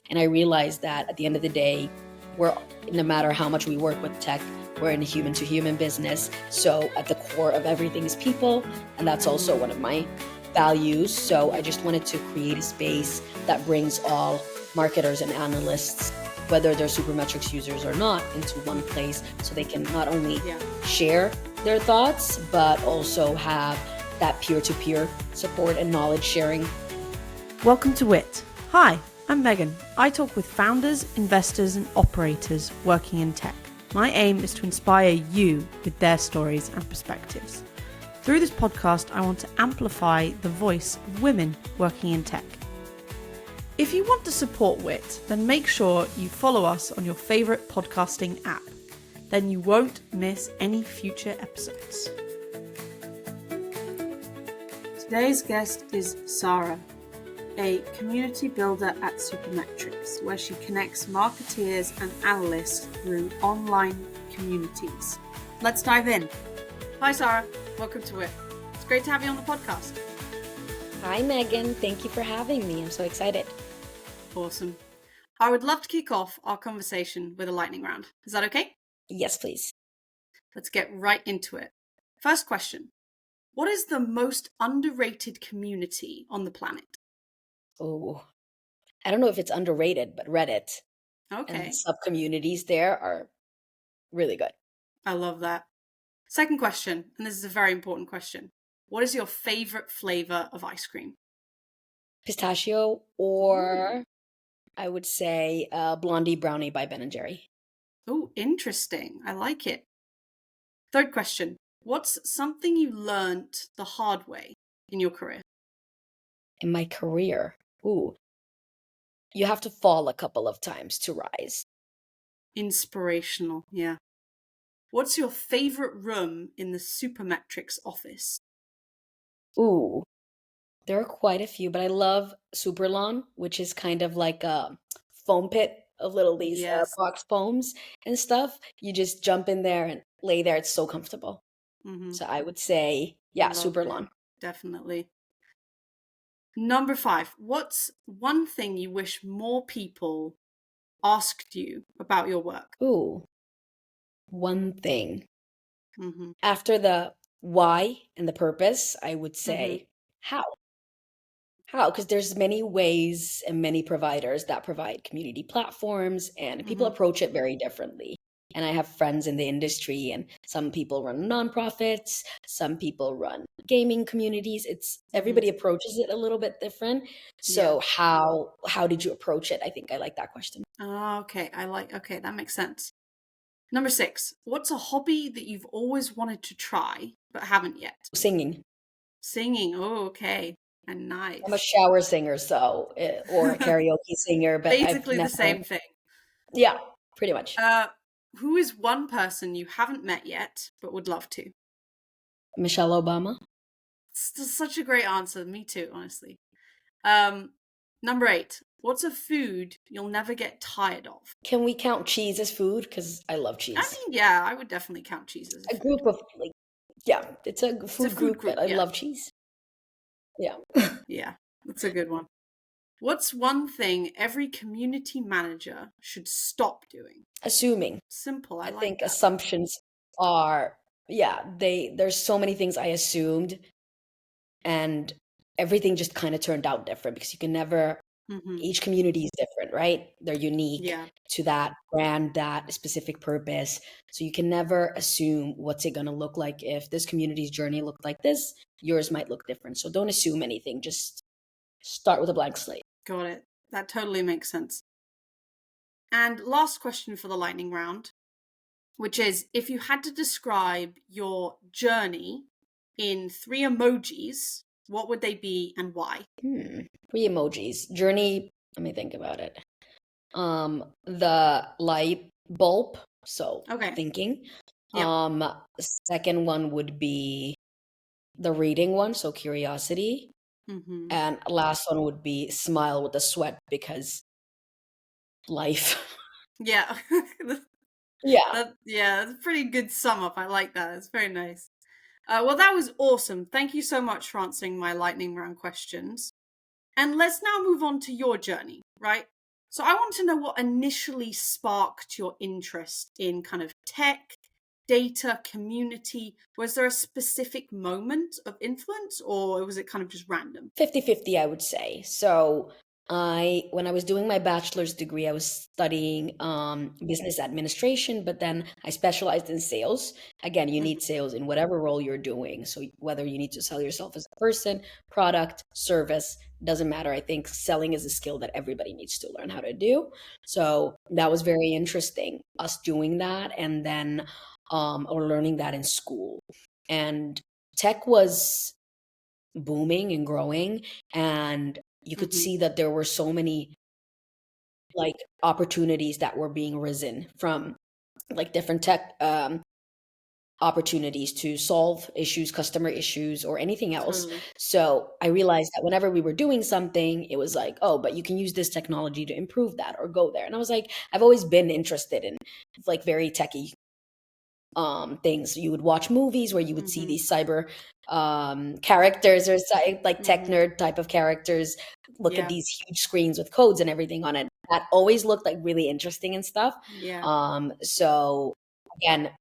And I realized that at the end of the day, no matter how much we work with tech, we're in a human to human business. So at the core of everything is people. And that's also one of my values. So I just wanted to create a space that brings all marketers and analysts, whether they're Supermetrics users or not, into one place so they can not only share their thoughts, but also have that peer-to-peer support and knowledge sharing. Welcome to WITT. Hi, I'm Megan. I talk with founders, investors, and operators working in tech. My aim is to inspire you with their stories and perspectives. Through this podcast, I want to amplify the voice of women working in tech. If you want to support WITT, then make sure you follow us on your favourite podcasting app. Then you won't miss any future episodes. Today's guest is Sahra, a community builder at Supermetrics, where she connects marketeers and analysts through online communities. Let's dive in. Hi, Sahra. Welcome to WITT. It's great to have you on the podcast. Hi, Megan. Thank you for having me. I'm so excited. Awesome. I would love to kick off our conversation with a lightning round. Is that okay? Yes, please. Let's get right into it. First question. What is the most underrated community on the planet? Oh, I don't know if it's underrated, but Reddit Okay. and the sub-communities there are really good. I love that. Second question, and this is a very important question. What is your favorite flavor of ice cream? Pistachio, or I would say Blondie Brownie by Ben & Jerry. Oh, interesting. I like it. Third question. What's something you learned the hard way in your career? In my career, you have to fall a couple of times to rise. Inspirational, yeah. What's your favorite room in the Supermetrics office? There are quite a few, but I love Superlawn, which is kind of like a foam pit of little these box foams and stuff. You just jump in there and lay there. It's so comfortable. Mm-hmm. So I would say, Superlawn. Definitely. Number 5. What's one thing you wish more people asked you about your work? One thing. Mm-hmm. After the why and the purpose, I would say how. How? Because there's many ways and many providers that provide community platforms, and people approach it very differently. And I have friends in the industry, and some people run nonprofits, some people run gaming communities. Everybody approaches it a little bit different. So how did you approach it? I think I like that question. Okay, that makes sense. Number 6, what's a hobby that you've always wanted to try but haven't yet? Singing. Oh, okay. And nice. I'm a shower singer, or a karaoke singer, but basically the same thing. Yeah, pretty much. Who is one person you haven't met yet but would love to? Michelle Obama. It's such a great answer. Me too, honestly. Number 8. What's a food you'll never get tired of? Can we count cheese as food? Because I love cheese. I mean, yeah, I would definitely count cheese as a group of it's a food group, but I love cheese. Yeah. Yeah, that's a good one. What's one thing every community manager should stop doing? Assuming. Simple. I think that. Assumptions are, there's so many things I assumed, and everything just kind of turned out different because you can never, each community is different, right? They're unique to that brand, that specific purpose. So you can never assume what's it going to look like. If this community's journey looked like this, yours might look different. So don't assume anything. Just start with a blank slate. Got it. That totally makes sense. And last question for the lightning round, which is, if you had to describe your journey in 3 emojis, what would they be and why? 3 emojis. Journey, let me think about it. The light bulb, so thinking. Yep. Second one would be the reading one, so curiosity. And last one would be smile with a sweat, because life. Yeah. That's a pretty good sum up. I like that. It's very nice. Well, that was awesome. Thank you so much for answering my lightning round questions. And let's now move on to your journey, right? So I want to know what initially sparked your interest in kind of tech, data, community. Was there a specific moment of influence, or was it kind of just random? 50-50, I would say. So when I was doing my bachelor's degree, I was studying business administration, but then I specialized in sales. Again, you need sales in whatever role you're doing. So whether you need to sell yourself as a person, product, service, doesn't matter. I think selling is a skill that everybody needs to learn how to do. So that was very interesting, us doing that, and then or learning that in school. And tech was booming and growing, and you could Mm-hmm. see that there were so many like opportunities that were being risen from like different tech opportunities to solve issues, customer issues, or anything else. Totally. So I realized that whenever we were doing something, it was like, oh, but you can use this technology to improve that or go there. And I was like, I've always been interested in like very techy things. You would watch movies where you would see Mm-hmm. these cyber characters or like tech Mm-hmm. nerd type of characters look at Yeah. these huge screens with codes and everything on it. That always looked like really interesting and stuff. Yeah. So again,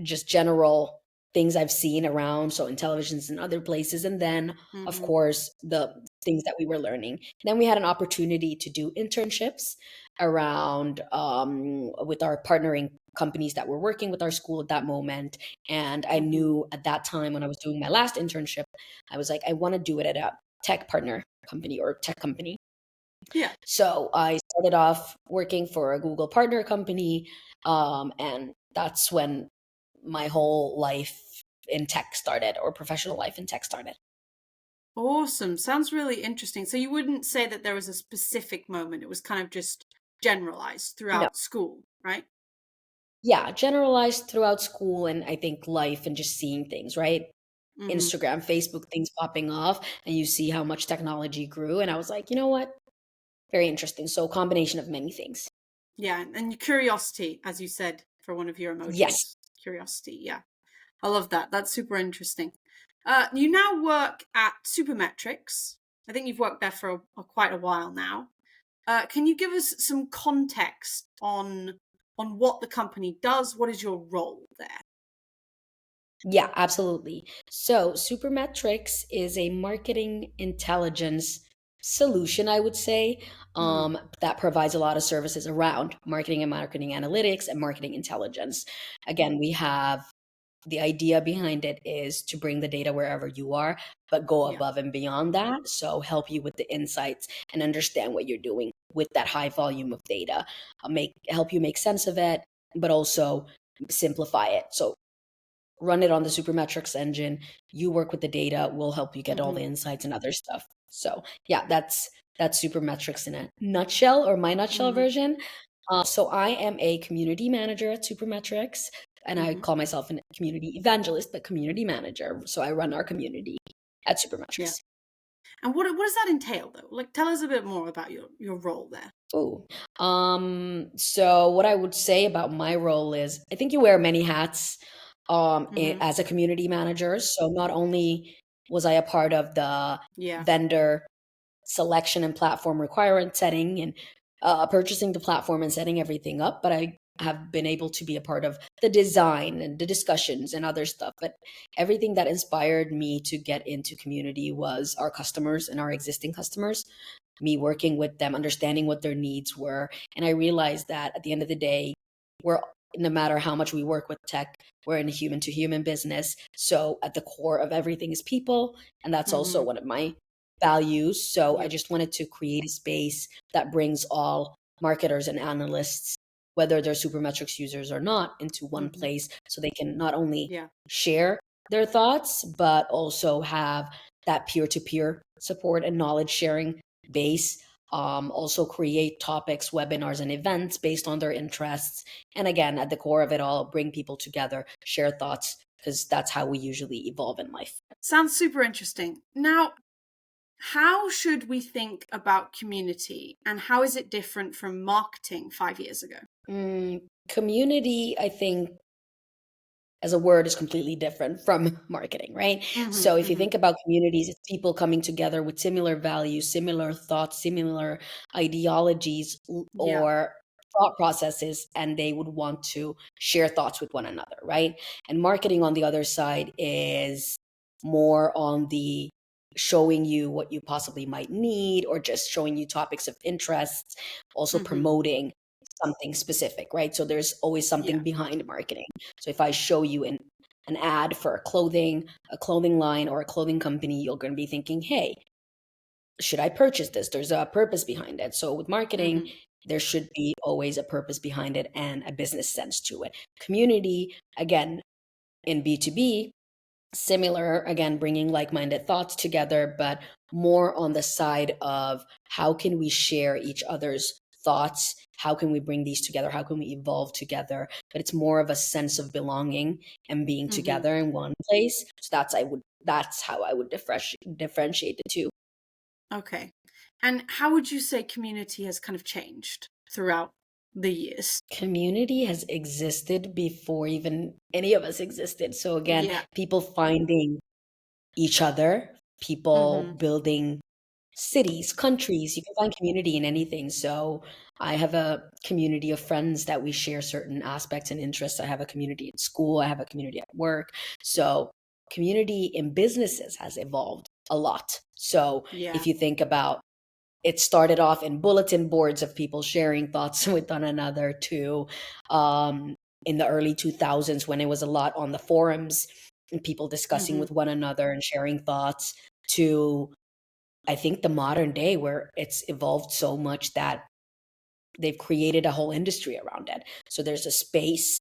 just general things I've seen around, so in televisions and other places. And then, of Mm-hmm. course, the things that we were learning. Then we had an opportunity to do internships around with our partnering companies that were working with our school at that moment. And I Mm-hmm. knew at that time when I was doing my last internship, I was like, I want to do it at a tech partner company or tech company. Yeah. So I started off working for a Google partner company, and that's when my whole life in tech started, or professional life in tech started. Awesome. Sounds really interesting. So you wouldn't say that there was a specific moment. It was kind of just generalized No, throughout school, right? yeah, generalized throughout school and I think life and just seeing things, right? Mm-hmm. Instagram, Facebook, things popping off, and you see how much technology grew. And I was like, you know what? Very interesting. So, combination of many things. Yeah. And your curiosity, as you said, for one of your Yes. emotions. Curiosity. Yeah. I love that. That's super interesting. You now work at Supermetrics. I think you've worked there for quite a while now. Can you give us some context on what the company does? What is your role there? Yeah, absolutely. So, Supermetrics is a marketing intelligence solution, I would say, Mm-hmm. that provides a lot of services around marketing and marketing analytics and marketing intelligence. Again, we have the idea behind it is to bring the data wherever you are, but go Yeah. above and beyond that. So, help you with the insights and understand what you're doing with that high volume of data, help you make sense of it, but also simplify it. So, run it on the Supermetrics engine. You work with the data. We'll help you get all Mm-hmm. the insights and other stuff. So yeah, that's Supermetrics in a nutshell, or my nutshell Mm-hmm. version. So I am a community manager at Supermetrics, and I Mm-hmm. call myself a community evangelist, but community manager. So I run our community at Yeah. Supermetrics. And what does that entail though? Like tell us a bit more about your role there. Oh, so what I would say about my role is I think you wear many hats Mm-hmm. as a community manager. So not only was I a part of the Yeah. vendor selection and platform requirement setting and purchasing the platform and setting everything up, but I have been able to be a part of the design and the discussions and other stuff. But everything that inspired me to get into community was our customers and our existing customers, me working with them, understanding what their needs were. And I realized that at the end of the day, we're no matter how much we work with tech, we're in a human to human business. So at the core of everything is people. And that's also Mm-hmm. one of my values. So I Yeah. just wanted to create a space that brings all marketers and analysts, whether they're Supermetrics users or not, into one Mm-hmm. place so they can not only Yeah. share their thoughts, but also have that peer to peer support and knowledge sharing base. Also create topics, webinars, and events based on their interests. And again, at the core of it all, bring people together, share thoughts, because that's how we usually evolve in life. Sounds super interesting. Now, how should we think about community and how is it different from marketing 5 years ago? Community, I think, as a word is completely different from marketing, right? So if you think about communities, it's people coming together with similar values, similar thoughts, similar ideologies, Yeah. or thought processes, and they would want to share thoughts with one another, right? And marketing on the other side is more on the showing you what you possibly might need, or just showing you topics of interest, also promoting something specific, right? So there's always something Yeah. behind marketing. So if I show you an ad for a clothing line or a clothing company, you're going to be thinking, hey, should I purchase this? There's a purpose behind it. So with marketing, there should be always a purpose behind it and a business sense to it. Community, again, in B2B, similar, again, bringing like-minded thoughts together, but more on the side of how can we share each other's thoughts? How can we bring these together? How can we evolve together? But it's more of a sense of belonging and being together in one place. So that's how I would differentiate the two. Okay. And how would you say community has kind of changed throughout the years? Community has existed before even any of us existed. So again, Yeah. people finding each other, people building cities, countries. You can find community in anything. So I have a community of friends that we share certain aspects and interests. I have a community in school. I have a community at work. So community in businesses has evolved a lot. So Yeah. if you think about, it started off in bulletin boards of people sharing thoughts with one another, to in the early 2000s when it was a lot on the forums and people discussing with one another and sharing thoughts, to I think the modern day where it's evolved so much that they've created a whole industry around it. So there's a space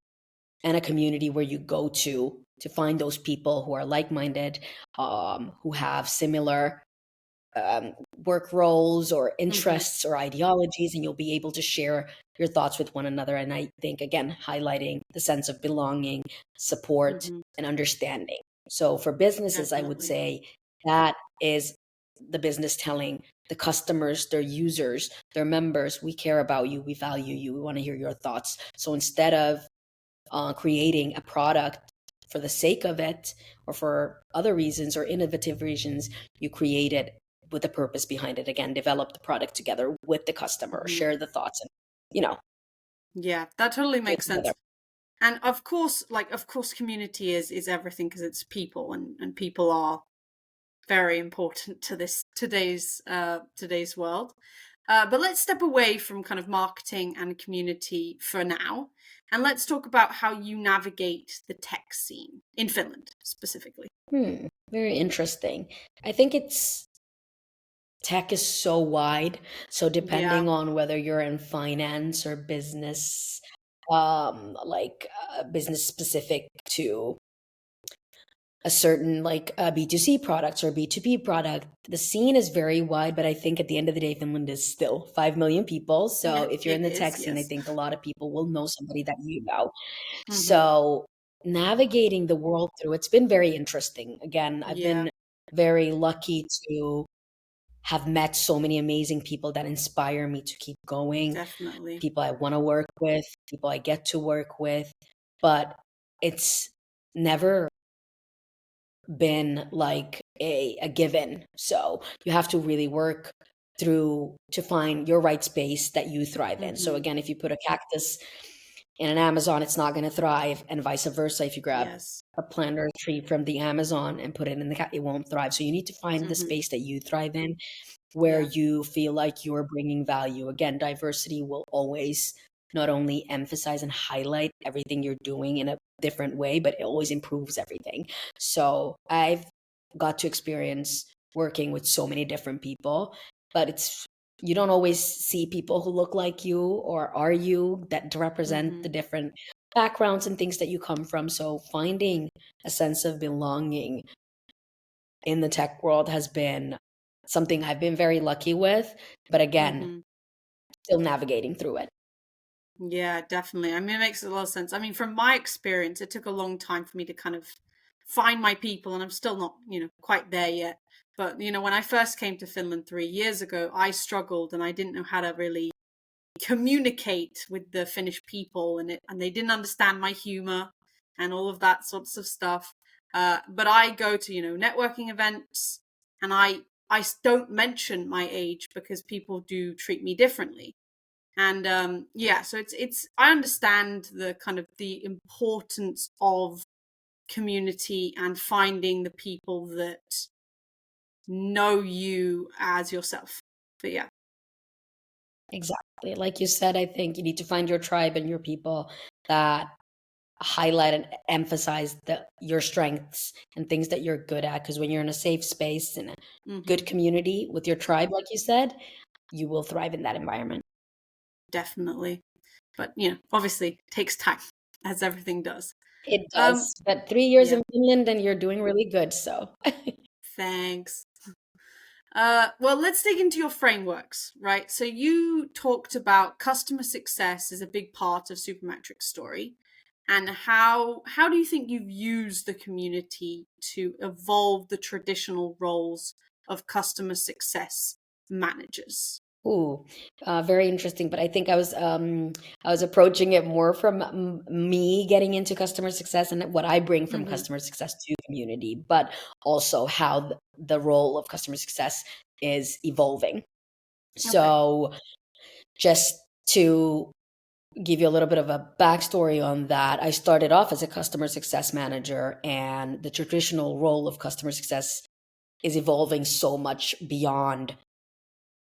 and a community where you go to find those people who are like-minded, who have similar work roles or interests or ideologies, and you'll be able to share your thoughts with one another. And I think, again, highlighting the sense of belonging, support, and understanding. So for businesses, I would Definitely. say that is the business telling the customers, their users, their members, we care about you, we value you, we want to hear your thoughts. So instead of creating a product for the sake of it or for other reasons or innovative reasons, you create it with a purpose behind it. Again, develop the product together with the customer, share the thoughts, and Yeah, that totally do it makes sense. together. And of course, community is everything, because it's people, and people are very important to this today's world. But let's step away from kind of marketing and community for now, and let's talk about how you navigate the tech scene in Finland specifically. Very interesting. I think it's tech is so wide. So Yeah. depending on whether you're in finance or business, business specific to a certain like B2C products or B2B product, the scene is very wide, but I think at the end of the day, Finland is still 5 million people. So Yeah, if you're in it the is. tech scene, I Yes. think a lot of people will know somebody that you know. Hmm. So navigating the world through, it's been very interesting. Again, I've Yeah, been very lucky to have met so many amazing people that inspire me to keep going, definitely. people I want to work with, people I get to work with, but it's never been like a given. So you have to really work through to find your right space that you thrive in. So Hmm. again, if you put a cactus in an Amazon, it's not going to thrive, and vice versa. If you grab Yes. a plant or a tree from the Amazon and put it in it won't thrive. So you need to find the Hmm. space that you thrive in, where Yeah. you feel like you're bringing value. Again, diversity will always not only emphasize and highlight everything you're doing in a different way, but it always improves everything. So I've got to experience working with so many different people, but you don't always see people who look like you or are you that represent the Hmm. different backgrounds and things that you come from. So finding a sense of belonging in the tech world has been something I've been very lucky with, but again, Hmm. still navigating through it. Yeah, definitely. I mean, it makes a lot of sense. I mean, from my experience, it took a long time for me to kind of find my people, and I'm still not, quite there yet. But, when I first came to Finland 3 years ago, I struggled and I didn't know how to really communicate with the Finnish people, and they didn't understand my humor. and all of that sorts of stuff. But I go to, networking events, and I don't mention my age because people do treat me differently. And so it's I understand the kind of the importance of community and finding the people that know you as yourself. But yeah. Exactly. Like you said, I think you need to find your tribe and your people that highlight and emphasize your strengths and things that you're good at. Because when you're in a safe space and a good community with your tribe, like you said, you will thrive in that environment. Definitely. But, obviously takes time, as everything does. It does. But 3 years Yeah. in Finland and you're doing really good. So Thanks. Well, let's dig into your frameworks, right? So you talked about customer success is a big part of Supermetrics' story. And how do you think you've used the community to evolve the traditional roles of customer success managers? ooh, very interesting. But I think I was approaching it more from me getting into customer success and what I bring from customer success to community, but also how the role of customer success is evolving. So just to give you a little bit of a backstory on that, I started off as a customer success manager, and the traditional role of customer success is evolving so much beyond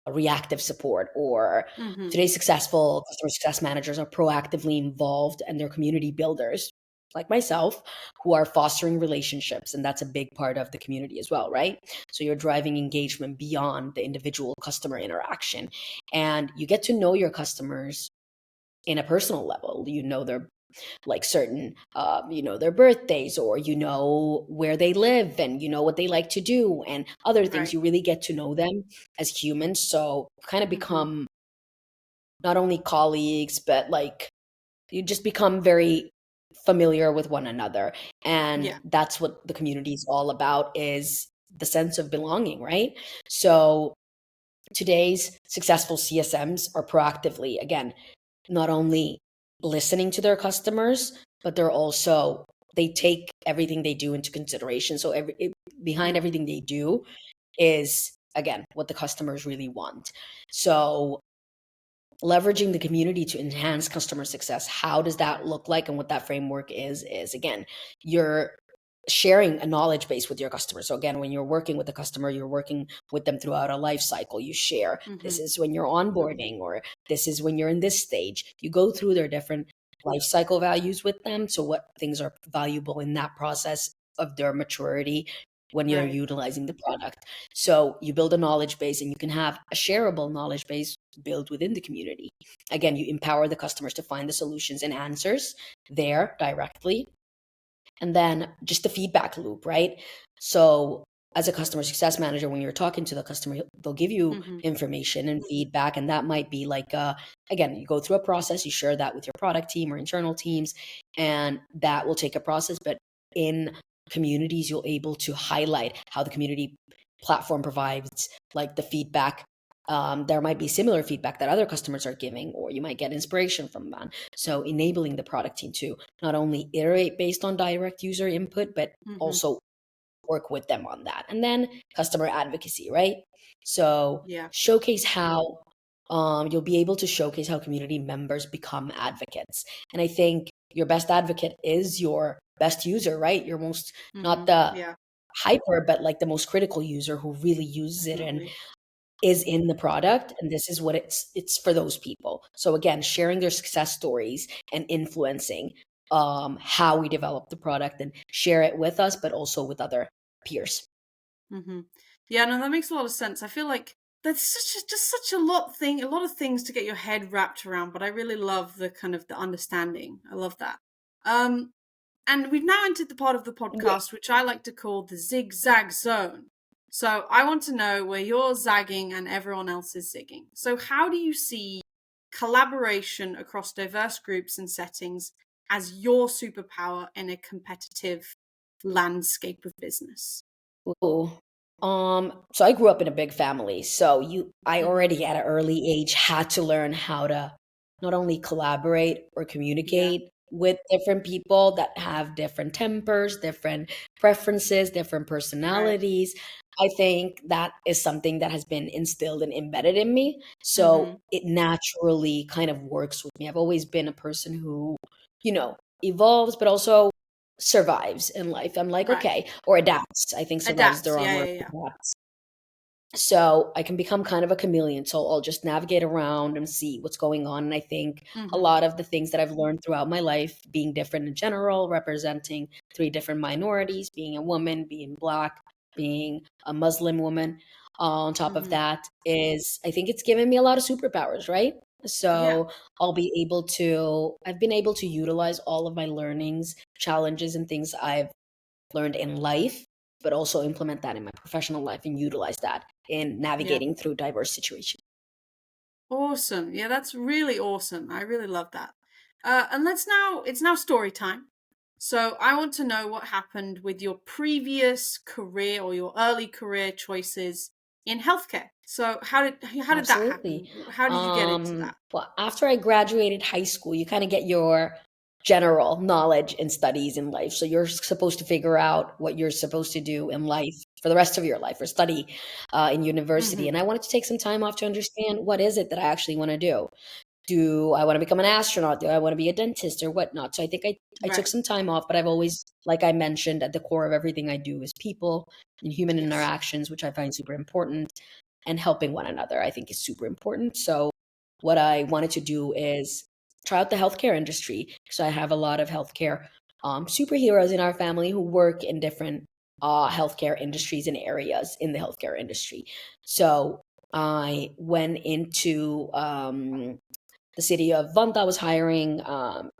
reactive support. Or today's successful customer success managers are proactively involved, and they're community builders like myself who are fostering relationships, and that's a big part of the community as well, right? So you're driving engagement beyond the individual customer interaction, and you get to know your customers in a personal level. You know their like certain their birthdays, or where they live, and what they like to do, and other things. You really get to know them as humans, so kind of become not only colleagues, but like you just become very familiar with one another. And that's what the community is all about, is the sense of belonging, right? So today's successful CSMs are proactively, again, not only listening to their customers, but they take everything they do into consideration. So behind everything they do is, again, what the customers really want. So leveraging the community to enhance customer success, how does that look like? And what that framework is again, you're sharing a knowledge base with your customer. So again, when you're working with a customer, you're working with them throughout a life cycle. You share, this is when you're onboarding, or this is when you're in this stage. You go through their different life cycle values with them. So what things are valuable in that process of their maturity when you're utilizing the product. So you build a knowledge base, and you can have a shareable knowledge base built within the community. Again, you empower the customers to find the solutions and answers there directly. And then just the feedback loop, right? So as a customer success manager, when you're talking to the customer, they'll give you information and feedback. And that might be like, again, you go through a process, you share that with your product team or internal teams, and that will take a process. But in communities, you'll able to highlight how the community platform provides like the feedback. There might be similar feedback that other customers are giving, or you might get inspiration from that. So enabling the product team to not only iterate based on direct user input, but also work with them on that. And then customer advocacy, right? So showcase how you'll be able to showcase how community members become advocates. And I think your best advocate is your best user, right? Your most, not the hyper, but like the most critical user who really uses it and is in the product. And this is what it's for those people. So again, sharing their success stories and influencing how we develop the product, and share it with us, but also with other peers. Yeah, no, that makes a lot of sense. I feel like that's such a lot of things to get your head wrapped around, but I really love the kind of the understanding. I love that. And we've now entered the part of the podcast which I like to call the zigzag zone. So I want to know where you're zagging and everyone else is zigging. So how do you see collaboration across diverse groups and settings as your superpower in a competitive landscape of business? Ooh. So I grew up in a big family. So I already at an early age had to learn how to not only collaborate or communicate, with different people that have different tempers, different preferences, different Right. personalities. I think that is something that has been instilled and embedded in me. So Mhm. it naturally kind of works with me. I've always been a person who, evolves, but also survives in life. I'm like, Right. okay, or adapts. I think survives is the Adapts. wrong Yeah, word. yeah, yeah. So I can become kind of a chameleon. So I'll just navigate around and see what's going on. And I think a Mhm. lot of the things that I've learned throughout my life, being different in general, representing three different minorities, being a woman, being Black, being a Muslim woman, on top of Mhm. that, is I think it's given me a lot of superpowers, right? Yeah. So I've been able to utilize all of my learnings, challenges, and things I've learned in life, but also implement that in my professional life and utilize that in Yeah. navigating through diverse situations. Awesome. Yeah, that's really awesome. I really love that. And it's now story time. So I want to know what happened with your previous career or your early career choices in healthcare. So how did that Absolutely. happen? How did you get into that? Well, after I graduated high school, you kind of get your general knowledge and studies in life. So you're supposed to figure out what you're supposed to do in life for the rest of your life or study in university. And Mhm. I wanted to take some time off to understand what is it that I actually want to do. Do I want to become an astronaut? Do I want to be a dentist or whatnot? So I think I took Right. some time off, but I've always, like I mentioned, at the core of everything I do is people and human Yes. interactions, which I find super important, and helping one another, I think is super important. So what I wanted to do is try out the healthcare industry because I have a lot of healthcare superheroes in our family who work in different healthcare industries and areas in the healthcare industry. So I went into the city of Vanta was hiring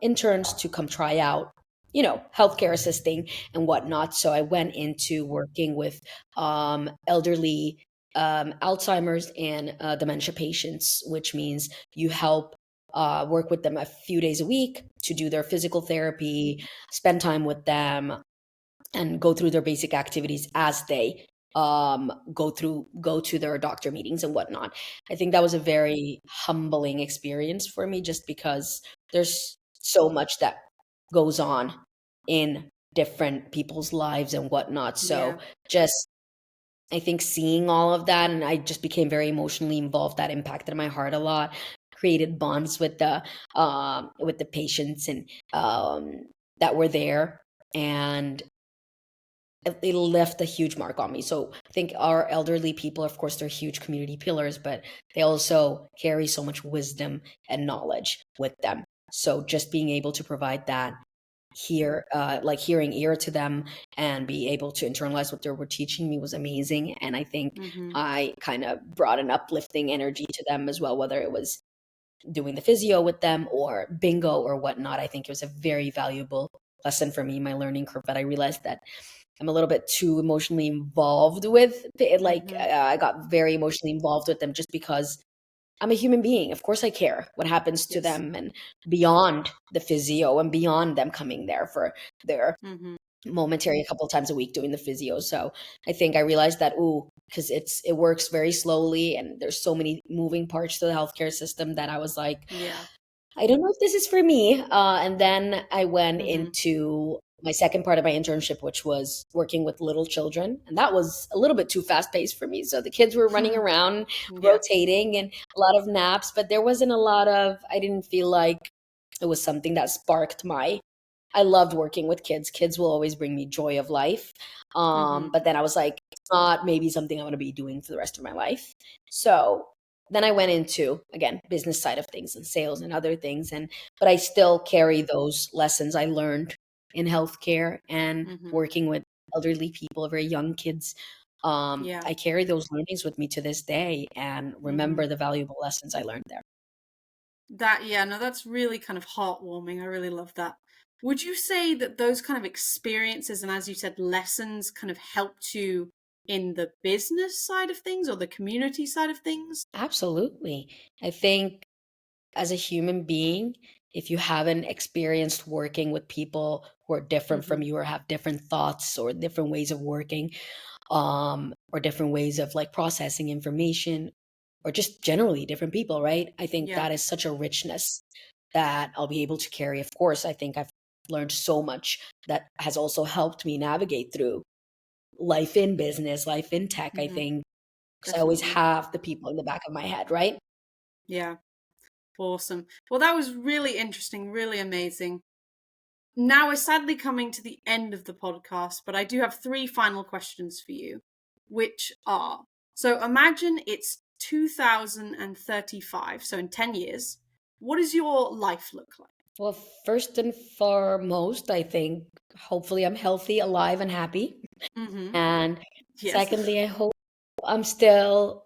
interns to come try out, healthcare assisting and whatnot. So I went into working with elderly Alzheimer's and dementia patients, which means you help work with them a few days a week to do their physical therapy, spend time with them, and go through their basic activities as they go to their doctor meetings and whatnot. I think that was a very humbling experience for me just because there's so much that goes on in different people's lives and whatnot. So Yeah. just I think seeing all of that, and I just became very emotionally involved. That impacted my heart a lot. Created bonds with the patients and that were there, and it left a huge mark on me. So I think our elderly people, of course, they're huge community pillars, but they also carry so much wisdom and knowledge with them. So just being able to provide that like hearing ear to them and be able to internalize what they were teaching me was amazing. And I think Mhm. I kind of brought an uplifting energy to them as well, whether it was doing the physio with them or bingo or whatnot. I think it was a very valuable lesson for me, my learning curve, that I realized that I'm a little bit too emotionally involved with it. Like Mhm. I got very emotionally involved with them just because I'm a human being. Of course, I care what happens to Yes. them and beyond the physio and beyond them coming there for their Mhm. momentary a couple of times a week doing the physio. So I think I realized that, because it works very slowly and there's so many moving parts to the healthcare system that I was like, Yeah. I don't know if this is for me. And then I went Mhm. into my second part of my internship, which was working with little children. And that was a little bit too fast paced for me. So the kids were running around, Yeah. rotating, and a lot of naps, but there wasn't a lot of, I didn't feel like it was something that sparked my I loved working with kids. Kids will always bring me joy of life. Mhm. But then I was like, it's not maybe something I want to be doing for the rest of my life. So then I went into again business side of things and sales and other things, and but I still carry those lessons I learned in healthcare and Mhm. working with elderly people, very young kids. Yeah. I carry those learnings with me to this day and remember Mhm. the valuable lessons I learned there. Yeah, no, that's really kind of heartwarming. I really love that. Would you say that those kind of experiences and, as you said, lessons kind of helped you in the business side of things or the community side of things? Absolutely. I think as a human being, if you haven't experienced working with people who are different from Mhm. you or have different thoughts or different ways of working, or different ways of like processing information, or just generally different people, right? I think Yeah. that is such a richness that I'll be able to carry. Of course, I think I've learned so much that has also helped me navigate through life in business, life in tech, I think, because I always Definitely. have the people in the back of my head, right? Yeah. Awesome. Well, that was really interesting, really amazing. Now we're sadly coming to the end of the podcast, but I do have 3 final questions for you, which are, so imagine it's 2035, so in 10 years. What does your life look like? Well, first and foremost, I think hopefully I'm healthy, alive, and happy. And Yes. secondly, I hope I'm still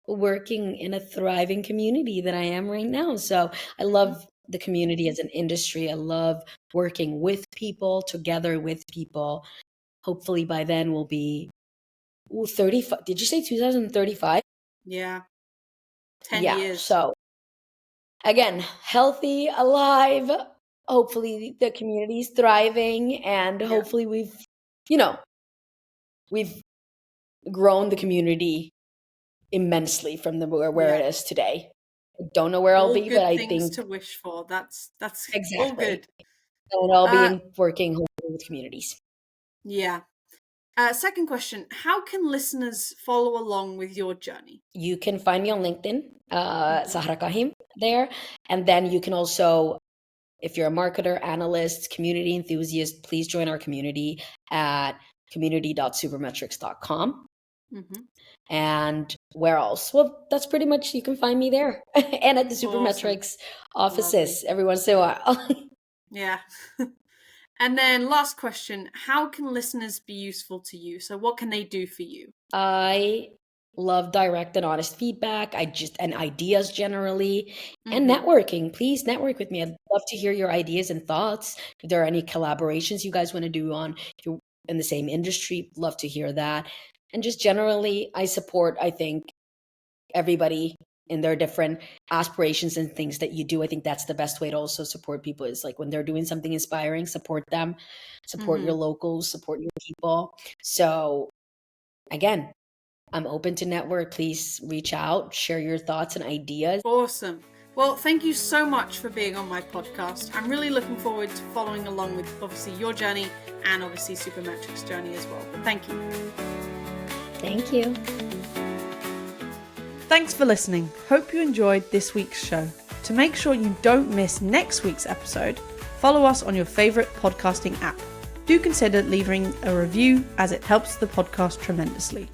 working in a thriving community that I am right now. So I love the community as an industry. I love working with people, together with people. Hopefully by then we'll be 35. Did you say 2035? Yeah. 10 Yeah. years. So again, healthy, alive. Hopefully the community's thriving, and Yeah. hopefully we've grown the community immensely from where Yeah. it is today. I don't know where I'll All be, but good I things think to wish for. That's all exactly. good. And I'll be Uh working hopefully with communities. yeah. Second question, how can listeners follow along with your journey? You can find me on LinkedIn, Mhm. Sahra Kahim there. And then you can also, if you're a marketer, analyst, community enthusiast, please join our community at community.supermetrics.com. Mhm. And where else? Well, that's pretty much, you can find me there and at the Awesome. Supermetrics Lovely. offices every once in a while. Yeah. And then last question, how can listeners be useful to you? So what can they do for you? I love direct and honest feedback. And ideas generally, and Mhm. networking. Please network with me. I'd love to hear your ideas and thoughts. If there are any collaborations you guys want to do if you're in the same industry, love to hear that. And just generally, I support, I think, everybody in their different aspirations and things that you do. I think that's the best way to also support people, is like when they're doing something inspiring, support them, support your Mhm. locals, support your people. So again, I'm open to network. Please reach out, share your thoughts and ideas. Awesome. Well, thank you so much for being on my podcast. I'm really looking forward to following along with obviously your journey and obviously Supermetrics' journey as well. But thank you. Thank you. Thanks for listening. Hope you enjoyed this week's show. To make sure you don't miss next week's episode, follow us on your favourite podcasting app. Do consider leaving a review, as it helps the podcast tremendously.